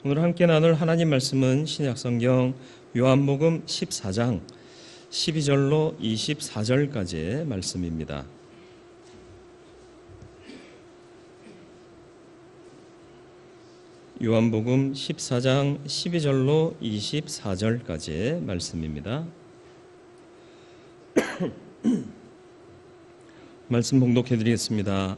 오늘 함께 나눌 하나님 말씀은 신약성경 요한복음 14장 12절로 24절까지의 말씀입니다. 요한복음 14장 12절로 24절까지의 말씀입니다. 말씀 봉독해 드리겠습니다.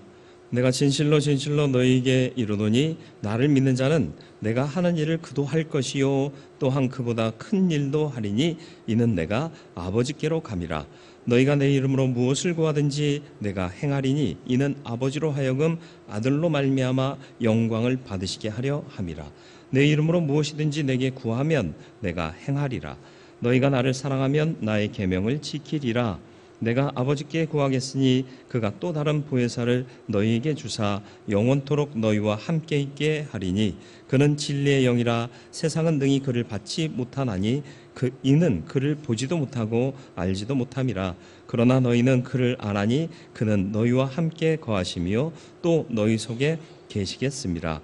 내가 진실로 진실로 너희에게 이르노니 나를 믿는 자는 내가 하는 일을 그도 할 것이요 또한 그보다 큰 일도 하리니 이는 내가 아버지께로 감이라. 너희가 내 이름으로 무엇을 구하든지 내가 행하리니 이는 아버지로 하여금 아들로 말미암아 영광을 받으시게 하려 함이라. 내 이름으로 무엇이든지 내게 구하면 내가 행하리라. 너희가 나를 사랑하면 나의 계명을 지키리라. 내가 아버지께 구하겠으니 그가 또 다른 보혜사를 너희에게 주사 영원토록 너희와 함께 있게 하리니 그는 진리의 영이라. 세상은 능히 그를 받지 못하나니 이는 그를 보지도 못하고 알지도 못함이라. 그러나 너희는 그를 아나니 그는 너희와 함께 거하시며 또 너희 속에 계시겠습니다.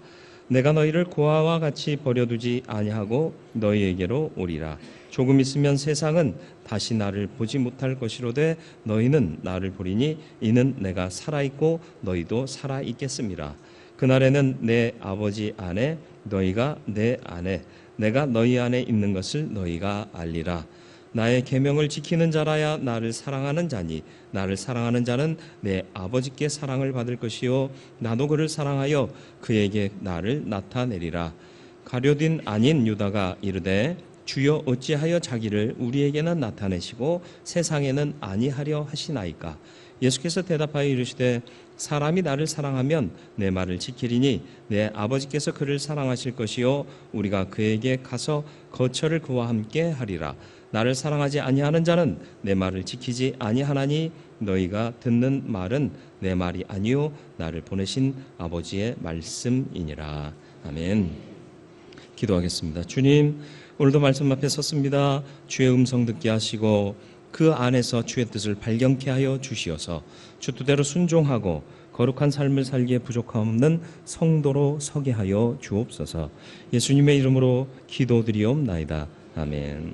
내가 너희를 고아와 같이 버려두지 아니하고 너희에게로 오리라. 조금 있으면 세상은 다시 나를 보지 못할 것이로되 너희는 나를 보리니 이는 내가 살아있고 너희도 살아있겠습니다. 그날에는 내 아버지 안에 너희가 내 안에 내가 너희 안에 있는 것을 너희가 알리라. 나의 계명을 지키는 자라야 나를 사랑하는 자니 나를 사랑하는 자는 내 아버지께 사랑을 받을 것이요 나도 그를 사랑하여 그에게 나를 나타내리라. 가룟 아닌 유다가 이르되 주여 어찌하여 자기를 우리에게는 나타내시고 세상에는 아니하려 하시나이까. 예수께서 대답하여 이르시되 사람이 나를 사랑하면 내 말을 지키리니 내 아버지께서 그를 사랑하실 것이요 우리가 그에게 가서 거처를 그와 함께 하리라. 나를 사랑하지 아니하는 자는 내 말을 지키지 아니하나니 너희가 듣는 말은 내 말이 아니요 나를 보내신 아버지의 말씀이니라. 아멘. 기도하겠습니다. 주님, 오늘도 말씀 앞에 섰습니다. 주의 음성 듣게 하시고 그 안에서 주의 뜻을 발견케 하여 주시어서 주 뜻대로 순종하고 거룩한 삶을 살기에 부족함 없는 성도로 서게 하여 주옵소서. 예수님의 이름으로 기도드리옵나이다. 아멘.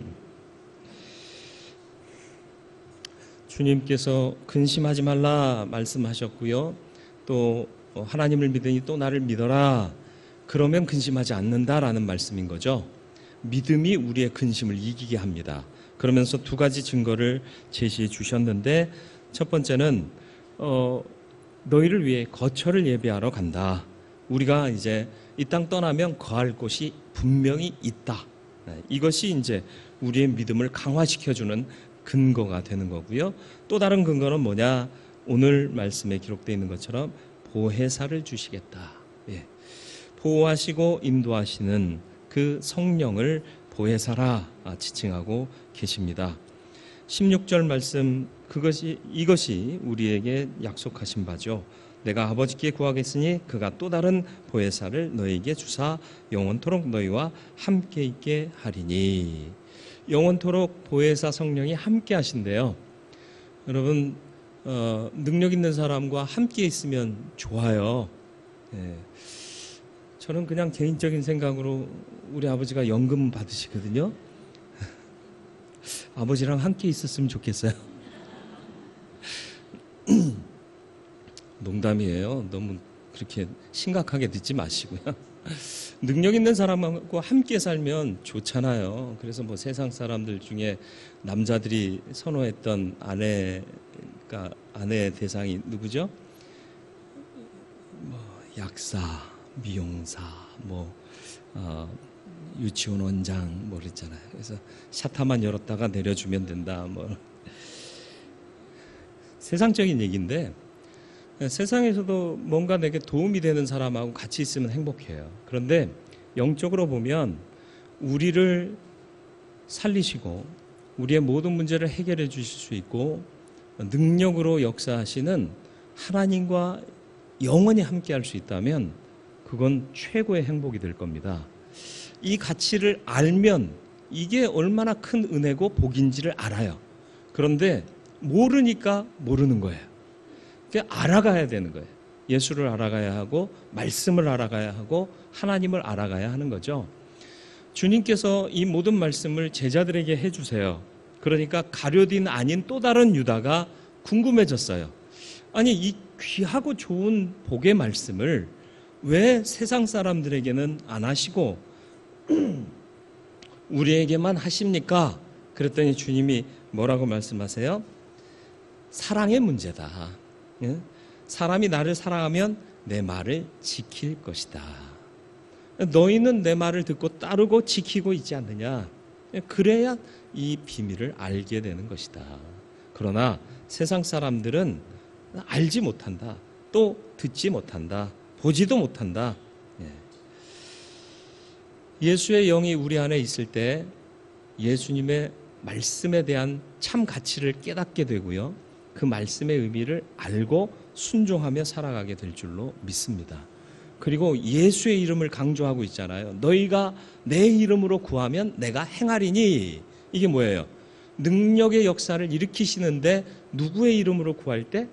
주님께서 근심하지 말라 말씀하셨고요. 또 하나님을 믿으니 또 나를 믿어라. 그러면 근심하지 않는다라는 말씀인 거죠. 믿음이 우리의 근심을 이기게 합니다. 그러면서 두 가지 증거를 제시해 주셨는데 첫 번째는 너희를 위해 거처를 예비하러 간다. 우리가 이제 이 땅 떠나면 거할 곳이 분명히 있다. 이것이 이제 우리의 믿음을 강화시켜주는 근거가 되는 거고요. 또 다른 근거는 뭐냐? 오늘 말씀에 기록되어 있는 것처럼 보혜사를 주시겠다. 보호하시고 인도하시는 그 성령을 보혜사라 지칭하고 계십니다. 16절 말씀 이것이 우리에게 약속하신 바죠. 내가 아버지께 구하겠으니 그가 또 다른 보혜사를 너희에게 주사 영원토록 너희와 함께 있게 하리니. 영원토록 보혜사 성령이 함께 하신대요. 여러분 능력 있는 사람과 함께 있으면 좋아요. 저는 그냥 개인적인 생각으로 우리 아버지가 연금 받으시거든요. 아버지랑 함께 있었으면 좋겠어요. 농담이에요. 너무 그렇게 심각하게 듣지 마시고요. 능력 있는 사람하고 함께 살면 좋잖아요. 그래서 뭐 세상 사람들 중에 남자들이 선호했던 아내의 대상이 누구죠? 약사, 미용사, 유치원 원장 그랬잖아요. 그래서 샤타만 열었다가 내려주면 된다. 세상적인 얘기인데 세상에서도 뭔가 내게 도움이 되는 사람하고 같이 있으면 행복해요. 그런데 영적으로 보면 우리를 살리시고 우리의 모든 문제를 해결해 주실 수 있고 능력으로 역사하시는 하나님과 영원히 함께 할 수 있다면 그건 최고의 행복이 될 겁니다. 이 가치를 알면 이게 얼마나 큰 은혜고 복인지를 알아요. 그런데 모르니까 모르는 거예요. 그러니까 알아가야 되는 거예요. 예수를 알아가야 하고 말씀을 알아가야 하고 하나님을 알아가야 하는 거죠. 주님께서 이 모든 말씀을 제자들에게 해주세요. 그러니까 가룟 아닌 또 다른 유다가 궁금해졌어요. 아니, 이 귀하고 좋은 복의 말씀을 왜 세상 사람들에게는 안 하시고 우리에게만 하십니까? 그랬더니 주님이 뭐라고 말씀하세요? 사랑의 문제다. 사람이 나를 사랑하면 내 말을 지킬 것이다. 너희는 내 말을 듣고 따르고 지키고 있지 않느냐? 그래야 이 비밀을 알게 되는 것이다. 그러나 세상 사람들은 알지 못한다. 또 듣지 못한다. 보지도 못한다. 예수의 영이 우리 안에 있을 때 예수님의 말씀에 대한 참 가치를 깨닫게 되고요. 그 말씀의 의미를 알고 순종하며 살아가게 될 줄로 믿습니다. 그리고 예수의 이름을 강조하고 있잖아요. 너희가 내 이름으로 구하면 내가 행하리니. 이게 뭐예요? 능력의 역사를 일으키시는데 누구의 이름으로 구할 때?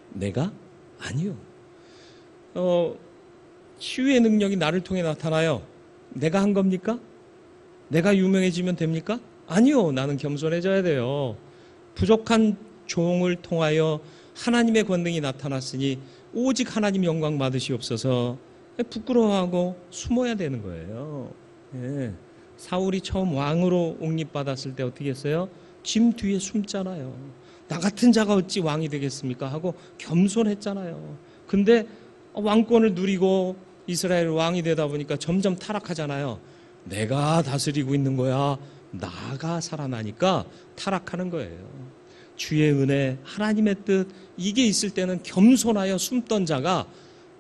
내가? 아니요. 치유의 능력이 나를 통해 나타나요. 내가 한 겁니까? 내가 유명해지면 됩니까? 아니요. 나는 겸손해져야 돼요. 부족한 종을 통하여 하나님의 권능이 나타났으니 오직 하나님 영광 받으시옵소서. 부끄러워하고 숨어야 되는 거예요. 사울이 처음 왕으로 옹립받았을 때 어떻게 했어요? 짐 뒤에 숨잖아요. 나 같은 자가 어찌 왕이 되겠습니까? 하고 겸손했잖아요. 근데 왕권을 누리고 이스라엘 왕이 되다 보니까 점점 타락하잖아요. 내가 다스리고 있는 거야. 나가 살아나니까 타락하는 거예요. 주의 은혜, 하나님의 뜻, 이게 있을 때는 겸손하여 숨던 자가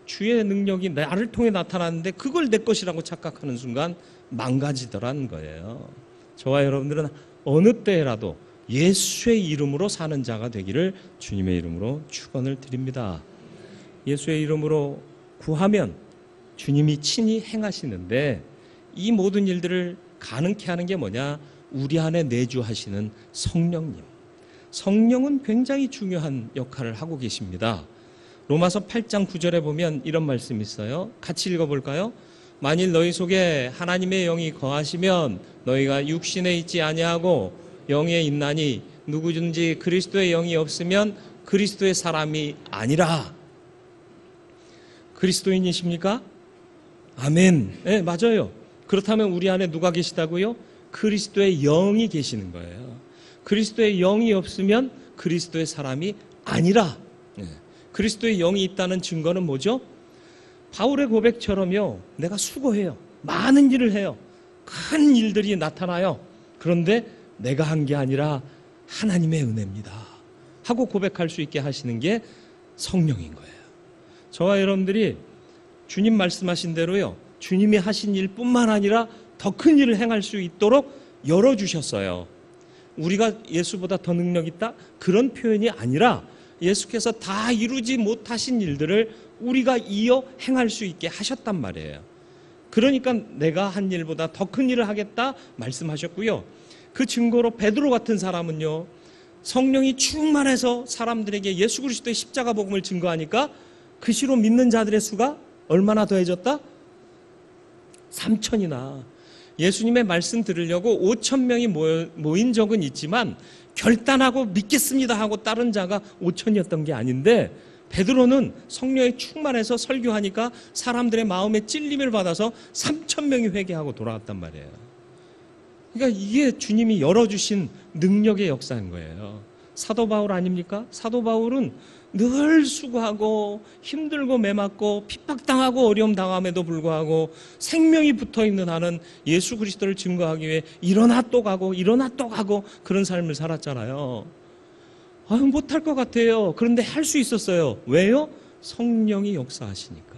주의 능력이 나를 통해 나타나는데 그걸 내 것이라고 착각하는 순간 망가지더라는 거예요. 저와 여러분들은 어느 때라도 예수의 이름으로 사는 자가 되기를 주님의 이름으로 축원을 드립니다. 예수의 이름으로 구하면 주님이 친히 행하시는데 이 모든 일들을 가능케 하는 게 뭐냐? 우리 안에 내주하시는 성령님. 성령은 굉장히 중요한 역할을 하고 계십니다. 로마서 8장 9절에 보면 이런 말씀이 있어요. 같이 읽어볼까요? 만일 너희 속에 하나님의 영이 거하시면 너희가 육신에 있지 아니하고 영에 있나니 누구든지 그리스도의 영이 없으면 그리스도의 사람이 아니라. 그리스도인이십니까? 아멘. 네, 맞아요. 그렇다면 우리 안에 누가 계시다고요? 그리스도의 영이 계시는 거예요. 그리스도의 영이 없으면 그리스도의 사람이 아니라. 그리스도의 영이 있다는 증거는 뭐죠? 바울의 고백처럼요. 내가 수고해요. 많은 일을 해요. 큰 일들이 나타나요. 그런데 내가 한 게 아니라 하나님의 은혜입니다. 하고 고백할 수 있게 하시는 게 성령인 거예요. 저와 여러분들이 주님 말씀하신 대로요. 주님이 하신 일뿐만 아니라 더 큰 일을 행할 수 있도록 열어주셨어요. 우리가 예수보다 더 능력 있다? 그런 표현이 아니라 예수께서 다 이루지 못하신 일들을 우리가 이어 행할 수 있게 하셨단 말이에요. 그러니까 내가 한 일보다 더 큰 일을 하겠다 말씀하셨고요. 그 증거로 베드로 같은 사람은요. 성령이 충만해서 사람들에게 예수 그리스도의 십자가 복음을 증거하니까 그 시로 믿는 자들의 수가 얼마나 더해졌다? 3,000이나. 예수님의 말씀 들으려고 5,000명이 모인 적은 있지만 결단하고 믿겠습니다 하고 따른 자가 5,000이었던 게 아닌데 베드로는 성령에 충만해서 설교하니까 사람들의 마음에 찔림을 받아서 3,000명이 회개하고 돌아왔단 말이에요. 그러니까 이게 주님이 열어주신 능력의 역사인 거예요. 사도 바울 아닙니까? 사도 바울은 늘 수고하고 힘들고 매맞고 핍박당하고 어려움 당함에도 불구하고 생명이 붙어있는 한은 예수 그리스도를 증거하기 위해 일어나 또 가고 일어나 또 가고 그런 삶을 살았잖아요. 못할 것 같아요. 그런데 할 수 있었어요. 왜요? 성령이 역사하시니까.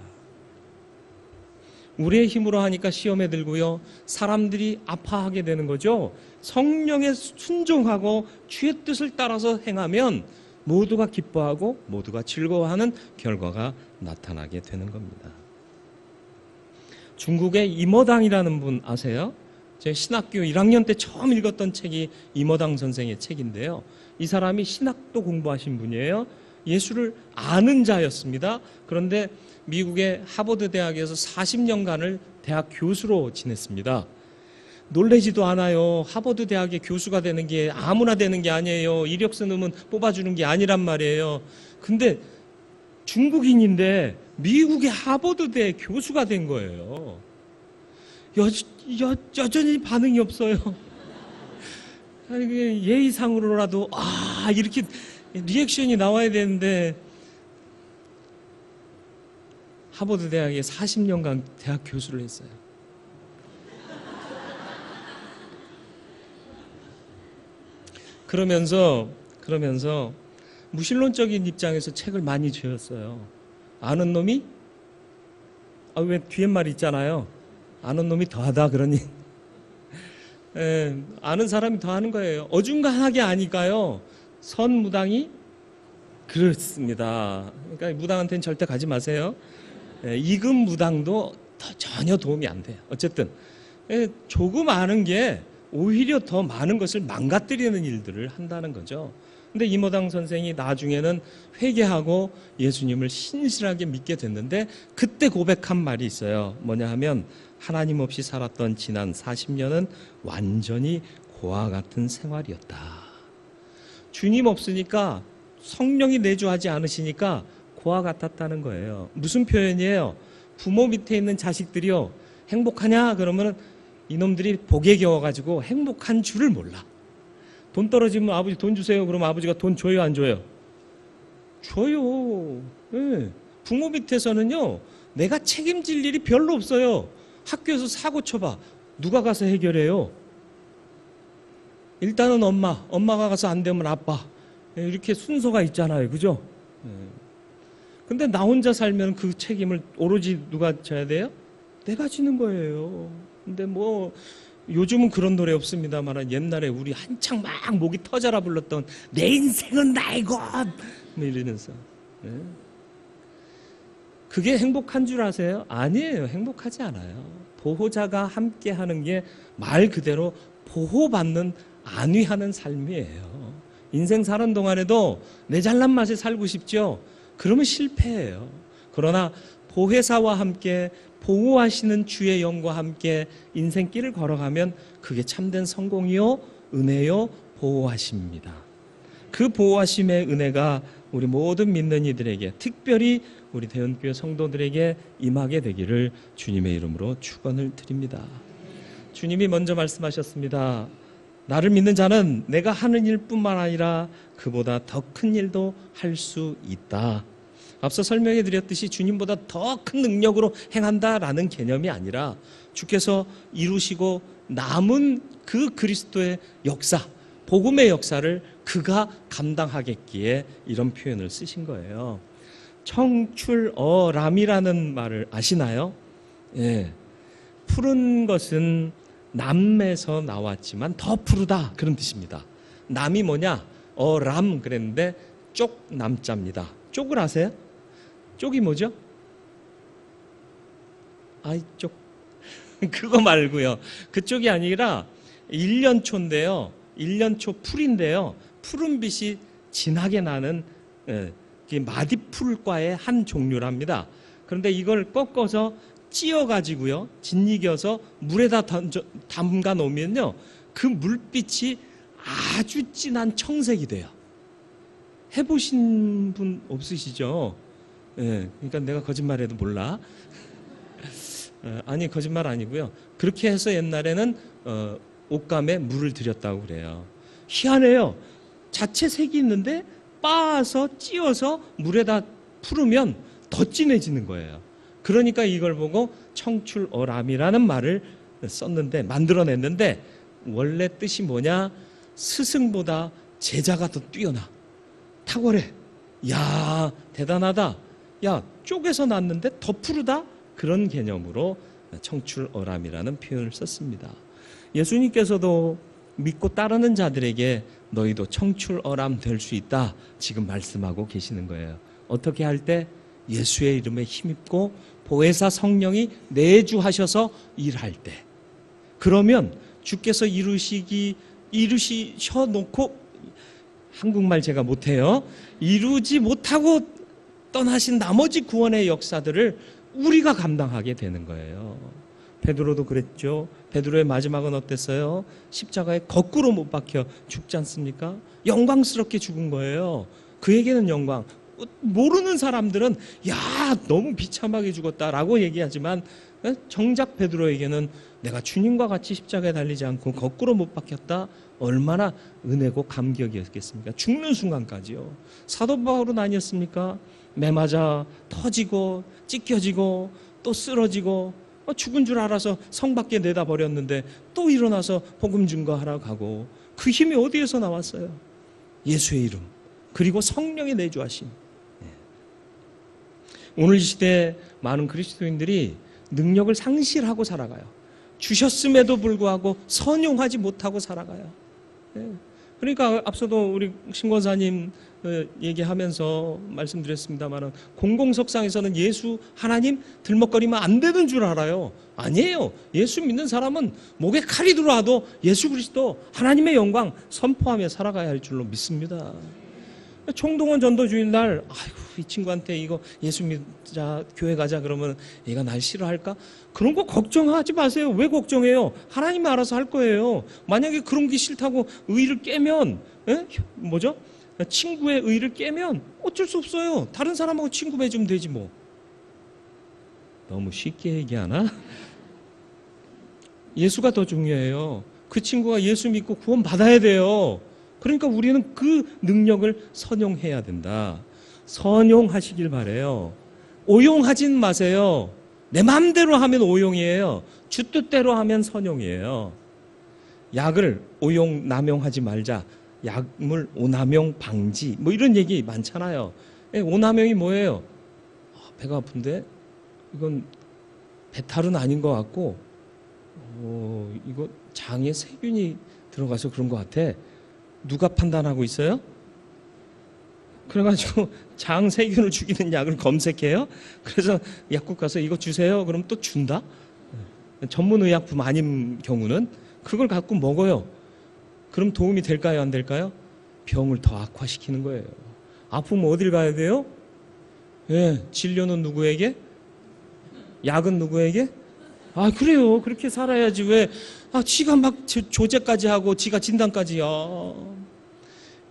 우리의 힘으로 하니까 시험에 들고요. 사람들이 아파하게 되는 거죠. 성령에 순종하고 주의 뜻을 따라서 행하면 모두가 기뻐하고 모두가 즐거워하는 결과가 나타나게 되는 겁니다. 중국의 임어당이라는 분 아세요? 제가 신학교 1학년 때 처음 읽었던 책이 임어당 선생의 책인데요. 이 사람이 신학도 공부하신 분이에요. 예수를 아는 자였습니다. 그런데 미국의 하버드 대학에서 40년간을 대학 교수로 지냈습니다. 놀라지도 않아요. 하버드 대학의 교수가 되는 게 아무나 되는 게 아니에요. 이력서 넣으면 뽑아주는 게 아니란 말이에요. 근데 중국인인데 미국의 하버드대 교수가 된 거예요. 여전히 반응이 없어요. 예의상으로라도 이렇게 리액션이 나와야 되는데 하버드 대학에 40년간 대학 교수를 했어요. 그러면서 무신론적인 입장에서 책을 많이 지었어요. 아는 놈이 왜 뒤에 말 있잖아요. 아는 놈이 더하다 그러니 아는 사람이 더하는 거예요. 어중간하게 아니까요. 선무당이 그렇습니다. 그러니까 무당한테는 절대 가지 마세요. 이금 무당도 전혀 도움이 안 돼요. 어쨌든 조금 아는 게 오히려 더 많은 것을 망가뜨리는 일들을 한다는 거죠. 근데 이모당 선생이 나중에는 회개하고 예수님을 신실하게 믿게 됐는데 그때 고백한 말이 있어요. 뭐냐 하면 하나님 없이 살았던 지난 40년은 완전히 고아 같은 생활이었다. 주님 없으니까 성령이 내주하지 않으시니까 고아 같았다는 거예요. 무슨 표현이에요? 부모 밑에 있는 자식들이요. 행복하냐? 그러면 이놈들이 복에 겨워가지고 행복한 줄을 몰라. 돈 떨어지면 아버지 돈 주세요. 그러면 아버지가 돈 줘요, 안 줘요? 줘요. 네. 부모 밑에서는요, 내가 책임질 일이 별로 없어요. 학교에서 사고 쳐봐. 누가 가서 해결해요? 일단은 엄마가 가서 안 되면 아빠. 이렇게 순서가 있잖아요. 그죠? 근데 나 혼자 살면 그 책임을 오로지 누가 져야 돼요? 내가 지는 거예요. 근데 요즘은 그런 노래 없습니다만 옛날에 우리 한창 막 목이 터져라 불렀던 내 인생은 나의 것 이러면서 그게 행복한 줄 아세요? 아니에요. 행복하지 않아요. 보호자가 함께 하는 게 말 그대로 보호받는 안위하는 삶이에요. 인생 사는 동안에도 내 잘난 맛에 살고 싶죠? 그러면 실패해요. 그러나 보혜사와 함께 보호하시는 주의 영과 함께 인생길을 걸어가면 그게 참된 성공이요, 은혜요, 보호하심입니다. 그 보호하심의 은혜가 우리 모든 믿는 이들에게, 특별히 우리 대연교회 성도들에게 임하게 되기를 주님의 이름으로 축원을 드립니다. 주님이 먼저 말씀하셨습니다. 나를 믿는 자는 내가 하는 일뿐만 아니라 그보다 더 큰 일도 할 수 있다. 앞서 설명해 드렸듯이 주님보다 더 큰 능력으로 행한다라는 개념이 아니라 주께서 이루시고 남은 그 그리스도의 역사, 복음의 역사를 그가 감당하겠기에 이런 표현을 쓰신 거예요. 청출어람이라는 말을 아시나요? 예. 푸른 것은 남에서 나왔지만 더 푸르다 그런 뜻입니다. 남이 뭐냐? 어람 그랬는데 쪽 남자입니다. 쪽을 아세요? 쪽이 뭐죠? 쪽 그거 말고요. 그쪽이 아니라 일년초인데요. 일년초 풀인데요. 푸른빛이 진하게 나는 마디풀과의 한 종류랍니다. 그런데 이걸 꺾어서 찧어가지고요, 짓이겨서 물에다 담가 놓으면요, 그 물빛이 아주 진한 청색이 돼요. 해보신 분 없으시죠? 예, 그러니까 내가 거짓말해도 몰라. 아니, 거짓말 아니고요. 그렇게 해서 옛날에는 옷감에 물을 들였다고 그래요. 희한해요. 자체 색이 있는데 빻아서 찧어서 물에다 풀으면 더 진해지는 거예요. 그러니까 이걸 보고 청출어람이라는 말을 썼는데, 만들어냈는데, 원래 뜻이 뭐냐? 스승보다 제자가 더 뛰어나, 탁월해. 야, 대단하다. 야, 쪽에서 났는데 더 푸르다? 그런 개념으로 청출어람이라는 표현을 썼습니다. 예수님께서도 믿고 따르는 자들에게 너희도 청출어람 될 수 있다, 지금 말씀하고 계시는 거예요. 어떻게 할 때? 예수의 이름에 힘입고 보혜사 성령이 내주하셔서 일할 때. 그러면 주께서 이루시셔놓고 한국말 제가 못해요. 이루지 못하고 떠나신 나머지 구원의 역사들을 우리가 감당하게 되는 거예요. 베드로도 그랬죠. 베드로의 마지막은 어땠어요? 십자가에 거꾸로 못 박혀 죽지 않습니까? 영광스럽게 죽은 거예요. 그에게는 영광. 모르는 사람들은 야, 너무 비참하게 죽었다라고 얘기하지만 정작 베드로에게는 내가 주님과 같이 십자가에 달리지 않고 거꾸로 못 박혔다. 얼마나 은혜고 감격이었겠습니까? 죽는 순간까지요. 사도 바울은 아니었습니까? 매 맞아 터지고 찢겨지고 또 쓰러지고 죽은 줄 알아서 성 밖에 내다 버렸는데 또 일어나서 복음 증거하러 가고, 그 힘이 어디에서 나왔어요? 예수의 이름 그리고 성령의 내주하심. 오늘 이 시대에 많은 그리스도인들이 능력을 상실하고 살아가요. 주셨음에도 불구하고 선용하지 못하고 살아가요. 그러니까 앞서도 우리 신권사님 얘기하면서 말씀드렸습니다만, 공공석상에서는 예수 하나님 들먹거리면 안 되는 줄 알아요. 아니에요. 예수 믿는 사람은 목에 칼이 들어와도 예수 그리스도 하나님의 영광 선포하며 살아가야 할 줄로 믿습니다. 총동원 전도 주일날 아이고 이 친구한테 이거 예수 믿자 교회 가자 그러면 얘가 날 싫어할까? 그런 거 걱정하지 마세요. 왜 걱정해요? 하나님이 알아서 할 거예요. 만약에 그런 게 싫다고 의를 깨면 뭐죠? 친구의 의를 깨면 어쩔 수 없어요. 다른 사람하고 친구 맺으면 되지 뭐. 너무 쉽게 얘기하나? 예수가 더 중요해요. 그 친구가 예수 믿고 구원 받아야 돼요. 그러니까 우리는 그 능력을 선용해야 된다. 선용하시길 바래요. 오용하진 마세요. 내 마음대로 하면 오용이에요. 주 뜻대로 하면 선용이에요. 약을 오용 남용하지 말자. 약물 오남용 방지 뭐 이런 얘기 많잖아요. 오남용이 뭐예요? 배가 아픈데 이건 배탈은 아닌 것 같고 이거 장에 세균이 들어가서 그런 것 같아. 누가 판단하고 있어요? 그래가지고 장 세균을 죽이는 약을 검색해요. 그래서 약국 가서 이거 주세요. 그럼 또 준다. 전문의약품 아닌 경우는 그걸 갖고 먹어요. 그럼 도움이 될까요? 안 될까요? 병을 더 악화시키는 거예요. 아프면 어딜 가야 돼요? 진료는 누구에게? 약은 누구에게? 그래요. 그렇게 살아야지. 왜 지가 막 조제까지 하고 지가 진단까지요.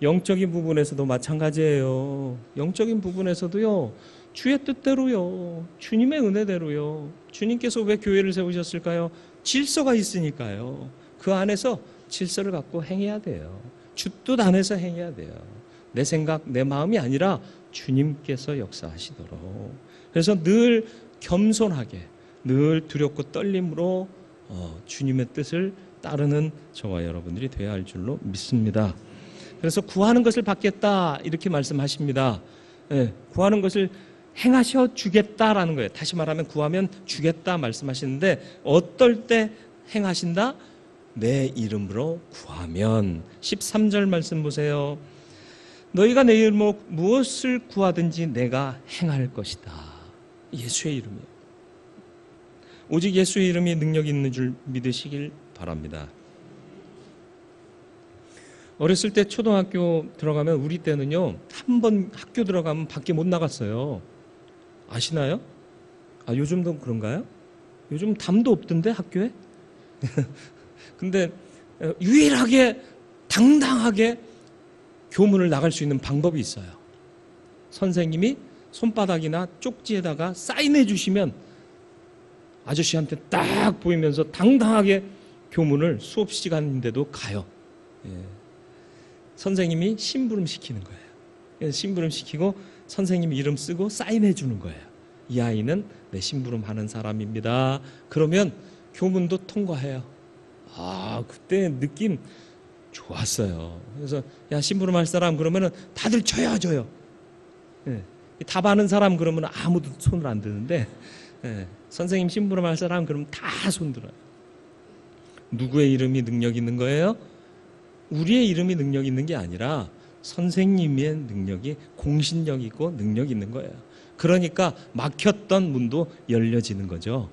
영적인 부분에서도 마찬가지예요. 영적인 부분에서도요, 주의 뜻대로요, 주님의 은혜대로요. 주님께서 왜 교회를 세우셨을까요? 질서가 있으니까요. 그 안에서 질서를 갖고 행해야 돼요. 주 뜻 안에서 행해야 돼요. 내 생각, 내 마음이 아니라 주님께서 역사하시도록. 그래서 늘 겸손하게, 늘 두렵고 떨림으로 주님의 뜻을 따르는 저와 여러분들이 되어야 할 줄로 믿습니다. 그래서 구하는 것을 받겠다 이렇게 말씀하십니다. 구하는 것을 행하셔 주겠다라는 거예요. 다시 말하면 구하면 주겠다 말씀하시는데, 어떨 때 행하신다? 내 이름으로 구하면. 13절 말씀 보세요. 너희가 내 이름으로 무엇을 구하든지 내가 행할 것이다. 예수의 이름이에요. 오직 예수의 이름이 능력 있는 줄 믿으시길 바랍니다. 어렸을 때 초등학교 들어가면, 우리 때는요, 한 번 학교 들어가면 밖에 못 나갔어요. 아시나요? 요즘도 그런가요? 요즘 담도 없던데 학교에? 근데 유일하게 당당하게 교문을 나갈 수 있는 방법이 있어요. 선생님이 손바닥이나 쪽지에다가 사인해 주시면 아저씨한테 딱 보이면서 당당하게 교문을 수업 시간인데도 가요. 선생님이 심부름 시키는 거예요. 심부름 시키고 선생님 이름 쓰고 사인해 주는 거예요. 이 아이는 내 심부름 하는 사람입니다. 그러면 교문도 통과해요. 그때 느낌 좋았어요. 그래서 야, 심부름 할 사람 그러면은 다들 줘요. 답 아는 사람 그러면 아무도 손을 안 드는데, 선생님 심부름 할 사람 그러면 다 손 들어요. 누구의 이름이 능력 있는 거예요? 우리의 이름이 능력 있는 게 아니라 선생님의 능력이 공신력 있고 능력 있는 거예요. 그러니까 막혔던 문도 열려지는 거죠.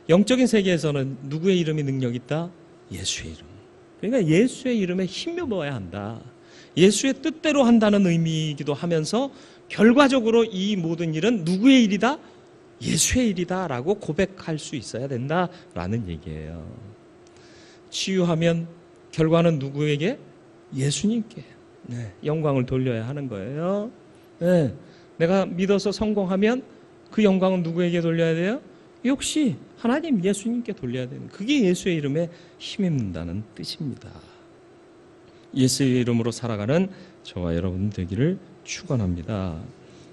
영적인 세계에서는 누구의 이름이 능력 있다? 예수의 이름. 그러니까 예수의 이름에 힘입어야 한다. 예수의 뜻대로 한다는 의미이기도 하면서 결과적으로 이 모든 일은 누구의 일이다? 예수의 일이다라고 고백할 수 있어야 된다라는 얘기예요. 치유하면 결과는 누구에게? 예수님께 영광을 돌려야 하는 거예요. 내가 믿어서 성공하면 그 영광은 누구에게 돌려야 돼요? 역시 하나님 예수님께 돌려야 되는, 그게 예수의 이름에 힘입는다는 뜻입니다. 예수의 이름으로 살아가는 저와 여러분 되기를 축원합니다.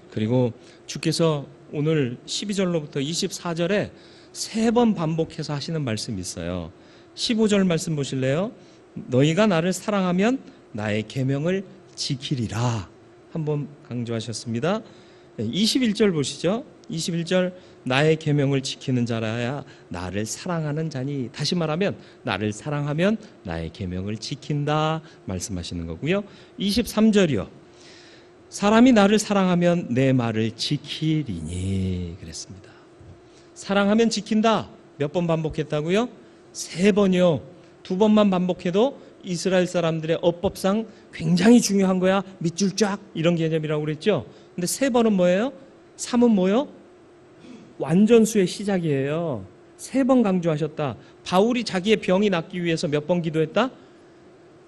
그리고 주께서 오늘 12절로부터 24절에 3번 반복해서 하시는 말씀이 있어요. 15절 말씀 보실래요? 너희가 나를 사랑하면 나의 계명을 지키리라. 한번 강조하셨습니다. 21절 보시죠. 21절, 나의 계명을 지키는 자라야 나를 사랑하는 자니. 다시 말하면 나를 사랑하면 나의 계명을 지킨다 말씀하시는 거고요. 23절이요. 사람이 나를 사랑하면 내 말을 지키리니 그랬습니다. 사랑하면 지킨다. 몇 번 반복했다고요? 3번이요. 2번만 반복해도 이스라엘 사람들의 어법상 굉장히 중요한 거야. 밑줄 쫙 이런 개념이라고 그랬죠. 근데 3번은 뭐예요? 3은 뭐예요? 완전수의 시작이에요. 3번 강조하셨다. 바울이 자기의 병이 낫기 위해서 몇 번 기도했다?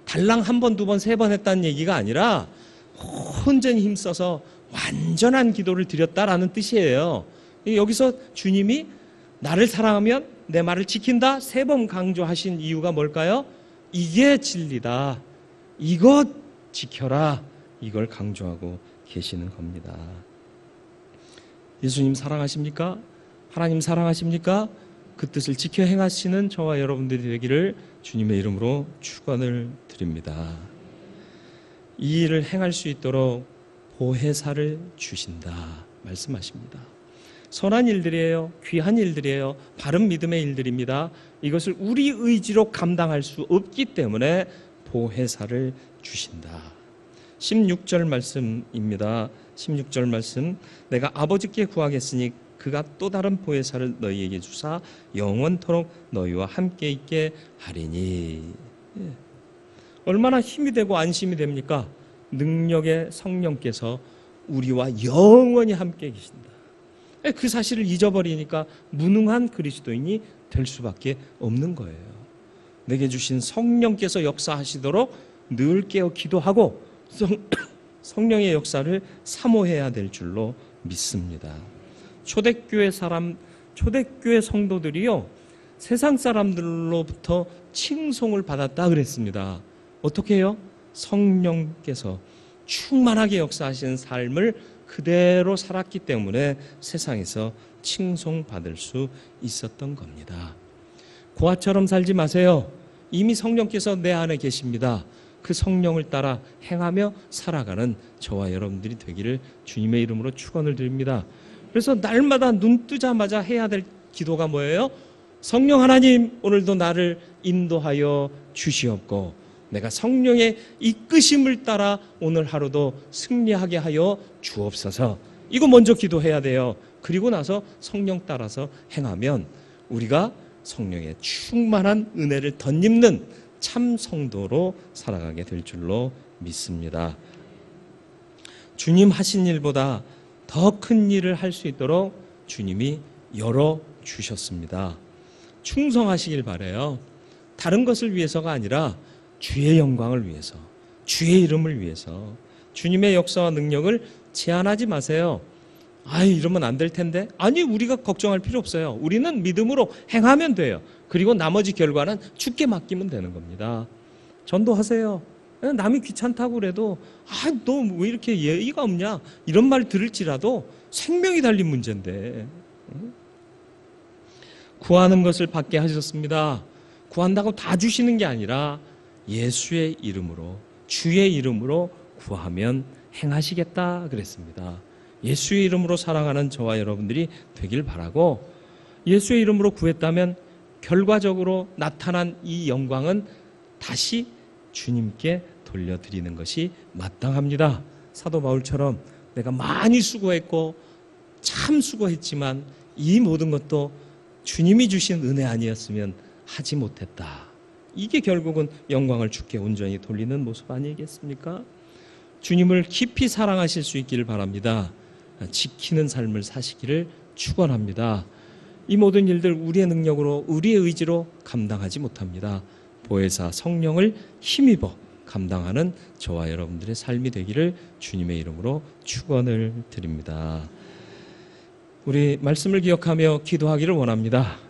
달랑 1번, 2번, 3번 했다는 얘기가 아니라 온전히 힘써서 완전한 기도를 드렸다라는 뜻이에요. 여기서 주님이 나를 사랑하면 내 말을 지킨다 3번 강조하신 이유가 뭘까요? 이게 진리다. 이것 지켜라. 이걸 강조하고 계시는 겁니다. 예수님 사랑하십니까? 하나님 사랑하십니까? 그 뜻을 지켜 행하시는 저와 여러분들이 되기를 주님의 이름으로 축원을 드립니다. 이 일을 행할 수 있도록 보혜사를 주신다 말씀하십니다. 선한 일들이에요. 귀한 일들이에요. 바른 믿음의 일들입니다. 이것을 우리 의지로 감당할 수 없기 때문에 보혜사를 주신다. 16절 말씀입니다. 16절 말씀, 내가 아버지께 구하겠으니 그가 또 다른 보혜사를 너희에게 주사 영원토록 너희와 함께 있게 하리니. 얼마나 힘이 되고 안심이 됩니까? 능력의 성령께서 우리와 영원히 함께 계신다. 그 사실을 잊어버리니까 무능한 그리스도인이 될 수밖에 없는 거예요. 내게 주신 성령께서 역사하시도록 늘 깨어 기도하고 성령의 역사를 사모해야 될 줄로 믿습니다. 초대교회 성도들이요, 세상 사람들로부터 칭송을 받았다 그랬습니다. 어떻게 해요? 성령께서 충만하게 역사하시는 삶을 그대로 살았기 때문에 세상에서 칭송받을 수 있었던 겁니다. 고아처럼 살지 마세요. 이미 성령께서 내 안에 계십니다. 그 성령을 따라 행하며 살아가는 저와 여러분들이 되기를 주님의 이름으로 축원을 드립니다. 그래서 날마다 눈 뜨자마자 해야 될 기도가 뭐예요? 성령 하나님, 오늘도 나를 인도하여 주시옵고 내가 성령의 이끄심을 따라 오늘 하루도 승리하게 하여 주옵소서. 이거 먼저 기도해야 돼요. 그리고 나서 성령 따라서 행하면 우리가 성령의 충만한 은혜를 덧입는 참 성도로 살아가게 될 줄로 믿습니다. 주님 하신 일보다 더 큰 일을 할 수 있도록 주님이 열어주셨습니다. 충성하시길 바라요. 다른 것을 위해서가 아니라 주의 영광을 위해서, 주의 이름을 위해서 주님의 역사와 능력을 제한하지 마세요. 이러면 안 될 텐데. 아니, 우리가 걱정할 필요 없어요. 우리는 믿음으로 행하면 돼요. 그리고 나머지 결과는 주께 맡기면 되는 겁니다. 전도하세요. 남이 귀찮다고 그래도 너 왜 이렇게 예의가 없냐 이런 말 들을지라도 생명이 달린 문제인데. 구하는 것을 받게 하셨습니다. 구한다고 다 주시는 게 아니라 예수의 이름으로, 주의 이름으로 구하면 행하시겠다 그랬습니다. 예수의 이름으로 살아가는 저와 여러분들이 되길 바라고, 예수의 이름으로 구했다면 결과적으로 나타난 이 영광은 다시 주님께 돌려드리는 것이 마땅합니다. 사도 바울처럼 내가 많이 수고했고 참 수고했지만 이 모든 것도 주님이 주신 은혜 아니었으면 하지 못했다. 이게 결국은 영광을 주께 온전히 돌리는 모습 아니겠습니까? 주님을 깊이 사랑하실 수 있기를 바랍니다. 지키는 삶을 사시기를 축원합니다. 이 모든 일들 우리의 능력으로, 우리의 의지로 감당하지 못합니다. 보혜사 성령을 힘입어 감당하는 저와 여러분들의 삶이 되기를 주님의 이름으로 축원을 드립니다. 우리 말씀을 기억하며 기도하기를 원합니다.